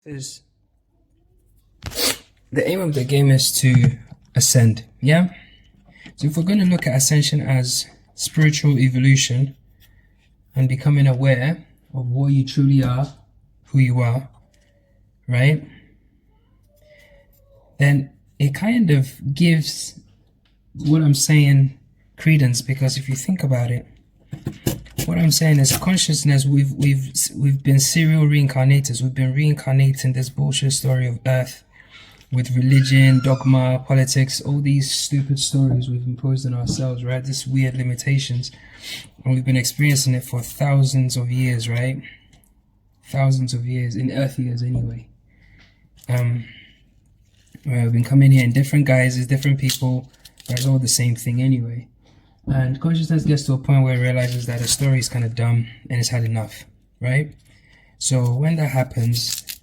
Is the aim of the game is to ascend, yeah? So if we're going to look at ascension as spiritual evolution and becoming aware of what you truly are, who you are, right? Then it kind of gives what I'm saying credence, because if you think about it, what I'm saying is consciousness, we've been serial reincarnators. We've been reincarnating this bullshit story of Earth with religion, dogma, politics, all these stupid stories we've imposed on ourselves, right? This weird limitations. And we've been experiencing it for thousands of years, right? Thousands of years, in Earth years anyway. We've been coming here in different guises, different people, but it's all the same thing anyway. And consciousness gets to a point where it realizes that the story is kind of dumb and it's had enough, right? So when that happens,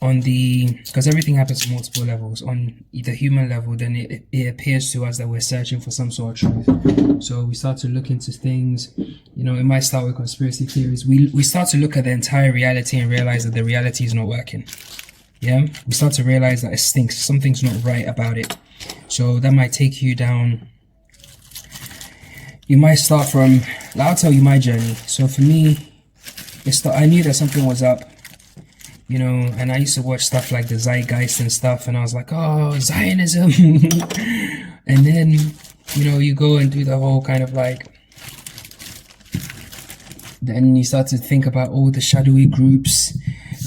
because everything happens on multiple levels, on the human level, then it appears to us that we're searching for some sort of truth. So we start to look into things, it might start with conspiracy theories. We start to look at the entire reality and realize that the reality is not working. Yeah, we start to realize that it stinks, something's not right about it. So that might take you down. You might start from, I'll tell you my journey. So for me, I knew that something was up, and I used to watch stuff like the Zeitgeist and stuff, and I was like, oh, Zionism. And then, you go and do the whole kind of then you start to think about all the shadowy groups,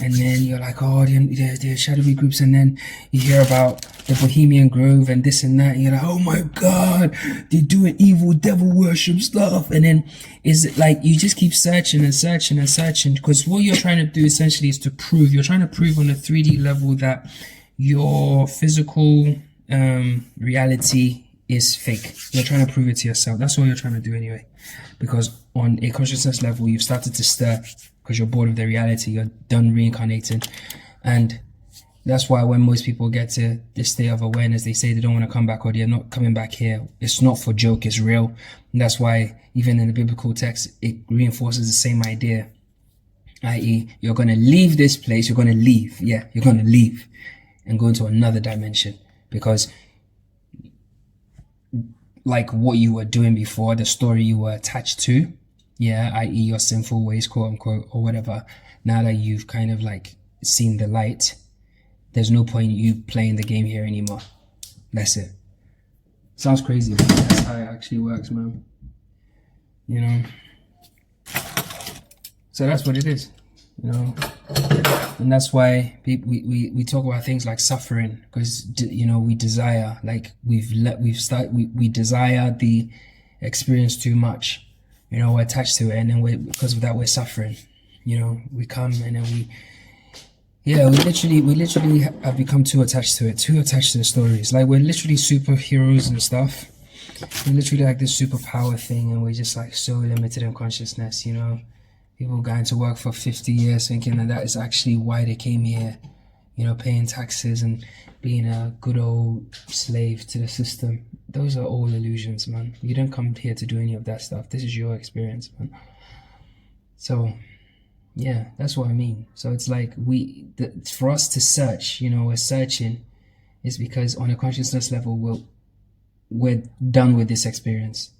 and then you're like, oh, they're shadowy groups, and then you hear about the Bohemian Grove and this and that, and you're like, oh my god, they're doing evil devil worship stuff. And then is it like you just keep searching and searching and searching, because what you're trying to do essentially is you're trying to prove on a 3D level that your physical reality is fake. You're trying to prove it to yourself. That's what you're trying to do anyway, because on a consciousness level you've started to stir because you're bored of the reality. You're done reincarnating. And that's why when most people get to this state of awareness, they say they don't want to come back, or they're not coming back here. It's not for joke, it's real. And that's why even in the biblical text, it reinforces the same idea, i.e. you're going to leave this place, you're going to leave. Yeah, you're going to leave and go into another dimension, because like what you were doing before, the story you were attached to, yeah, i.e. your sinful ways, quote unquote, or whatever, now that you've kind of seen the light, there's no point in you playing the game here anymore. That's it. Sounds crazy, but that's how it actually works, man. So that's what it is, and that's why we talk about things like suffering, because we desire, we desire the experience too much, we're attached to it, and then because of that we're suffering. We come and then we literally have become too attached to it, too attached to the stories. Like, we're literally superheroes and stuff. We're literally like this superpower thing, and we're just so limited in consciousness, People going to work for 50 years thinking that is actually why they came here, paying taxes and being a good old slave to the system. Those are all illusions, man. You didn't come here to do any of that stuff. This is your experience, man. So yeah, that's what I mean. So it's like for us to search, we're searching, is because on a consciousness level, we're done with this experience.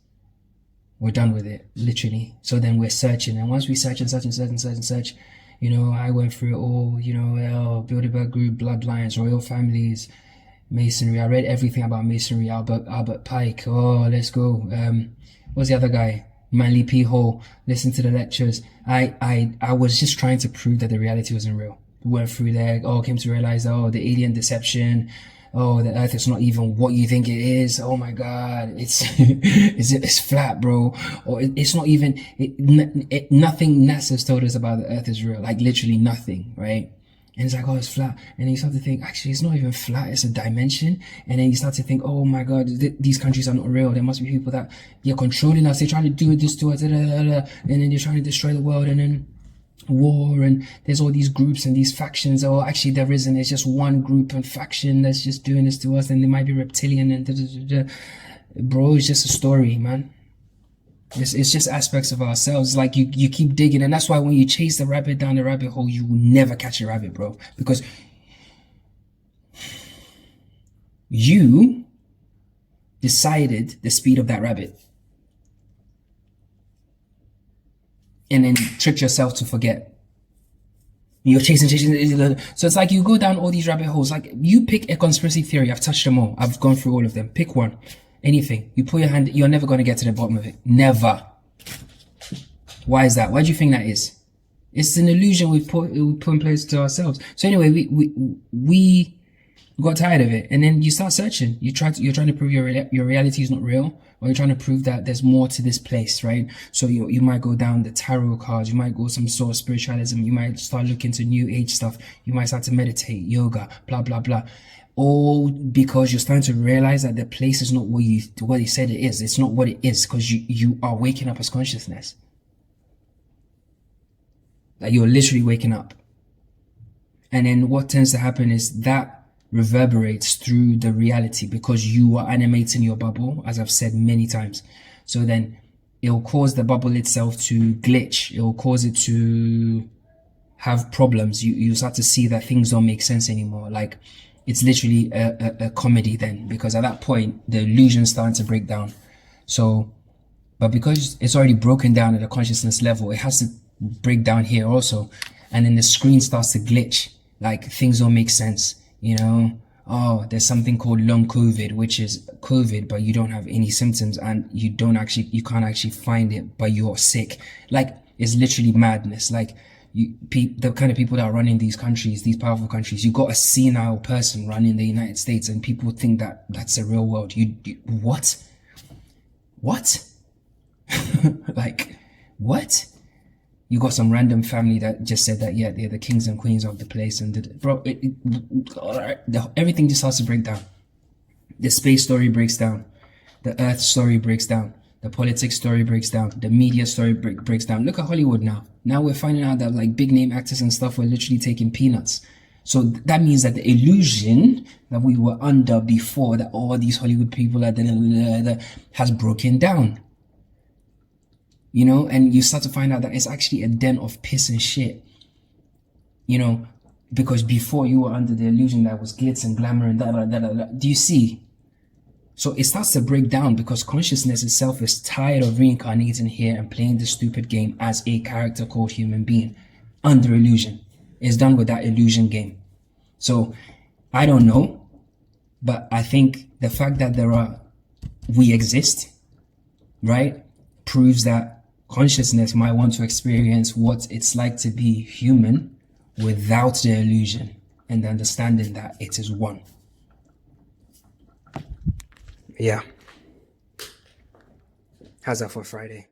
We're done with it, literally. So then we're searching, and once we search and search and search and search and search, I went through it all, Bilderberg Group, bloodlines, royal families, Masonry. I read everything about Masonry, Albert Pike. Oh, let's go. What's the other guy? Manly P. Hall. Listen to the lectures. I was just trying to prove that the reality wasn't real. We went through there, came to realize, the alien deception, the earth is not even what you think it is. Oh my god, it's flat, bro. Or it's not even, nothing NASA's told us about the earth is real. Like, literally nothing, right? And it's like, it's flat. And then you start to think, actually, it's not even flat, it's a dimension. And then you start to think, oh my god, these countries are not real. There must be people that they're controlling us, they're trying to do this to us, and then they're trying to destroy the world, and then war, and there's all these groups and these factions. Oh, actually there isn't, it's just one group and faction that's just doing this to us, and they might be reptilian and bro, it's just a story, man. It's just aspects of ourselves. Like you keep digging, and that's why when you chase the rabbit down the rabbit hole, you will never catch a rabbit, bro. Because you decided the speed of that rabbit, and then tricked yourself to forget. You're chasing. So it's like you go down all these rabbit holes. Like you pick a conspiracy theory. I've touched them all. I've gone through all of them. Pick one. Anything. You put your hand, you're never going to get to the bottom of it. Never. Why is that? Why do you think that is? It's an illusion we put in place to ourselves. So anyway, we got tired of it, and then you start searching. You're trying to prove your reality is not real, or you're trying to prove that there's more to this place, right? So you might go down the tarot cards, you might go some sort of spiritualism, you might start looking into new age stuff, you might start to meditate, yoga, blah blah blah, all because you're starting to realize that the place is not what you said it is. It's not what it is, because you are waking up as consciousness. Like you're literally waking up, and then what tends to happen is that reverberates through the reality because you are animating your bubble, as I've said many times. So then it will cause the bubble itself to glitch. It will cause it to have problems. You start to see that things don't make sense anymore. Like it's literally a comedy then, because at that point the illusion's starting to break down. So, but because it's already broken down at a consciousness level, it has to break down here also, and then the screen starts to glitch. Like things don't make sense. You know, oh, there's something called long COVID, which is COVID, but you don't have any symptoms, and you can't actually find it, but you're sick. Like it's literally madness. Like the kind of people that are running these countries, these powerful countries, you got a senile person running the United States, and people think that that's a real world. What? Like, what? You got some random family that just said that, yeah, they're the kings and queens of the place, and bro, everything just starts to break down. The space story breaks down, the earth story breaks down, the politics story breaks down, the media story breaks down. Look at Hollywood now. Now we're finding out that like big name actors and stuff were literally taking peanuts. So that means that the illusion that we were under before, that all these Hollywood people has broken down. You know, and you start to find out that it's actually a den of piss and shit. You know, because before you were under the illusion that was glitz and glamour and da. Do you see? So it starts to break down because consciousness itself is tired of reincarnating here and playing this stupid game as a character called human being under illusion. It's done with that illusion game. So I don't know, but I think the fact that we exist, right, proves that consciousness might want to experience what it's like to be human without the illusion and the understanding that it is one. Yeah. How's that for Friday?